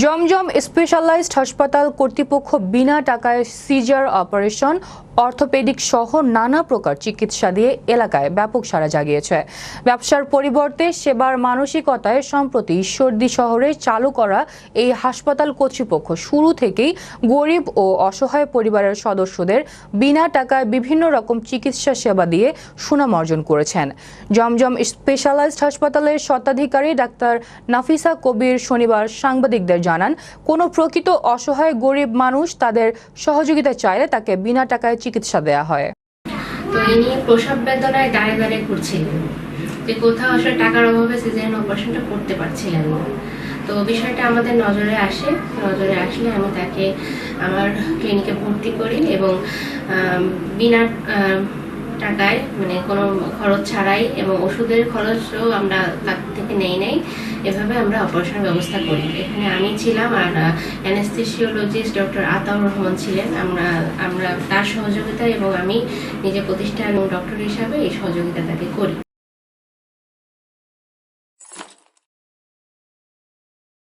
জমজম specialised হাসপাতাল কর্তৃপক্ষ বিনা টাকায় সিজার অপারেশন, অর্থোপেডিক সহ নানা প্রকার চিকিৎসা দিয়ে এলাকায় ব্যাপক সাড়া জাগিয়েছে। ব্যবসার পরিবর্তে সেবার মানসিকতায় সম্প্রতি ঈশ্বরদী শহরে চালু করা এই হাসপাতাল কর্তৃপক্ষ শুরু থেকেই গরিব ও অসহায় পরিবারের সদস্যদের বিনা টাকায় বিভিন্ন রকম চিকিৎসা সেবা দিয়ে সুনাম অর্জন করেছেন। জমজম স্পেশালাইজড হাসপাতালের স্বত্বাধিকারী ডাক্তার নাফিসা কবির শনিবার সাংবাদিকদের জানান, কোনো প্রকৃত অসহায় গরিব মানুষ তাদের সহযোগিতা চাইলে তাকে বিনা টাকায় চিকিৎসা দেওয়া হয়। তো ইনি প্রসব বেদনায় দাঁড়ে দাঁড়িয়ে ঘুরছিলেন, যে কোথাও আসলে টাকার অভাবে সিজারিয়ান অপারেশনটা করতে পারছিলেন না। তো বিষয়টা আমাদের নজরে আসলে আমি তাকে আমার ক্লিনিকে ভর্তি করি এবং বিনা টাকায়, মানে কোনো খরচ ছাড়াই এবং ওষুধের খরচও আমরা তার থেকে নেই, এভাবে আমরা অপারেশনের ব্যবস্থা করি। এখানে আমি ছিলাম আর অ্যানেস্থেসিওলজিস্ট ডক্টর আতাউর রহমান ছিলেন। আমরা তার সহযোগিতা এবং আমি নিজে প্রতিষ্ঠান এবং ডক্টর হিসাবে এই সহযোগিতা তাকে করি।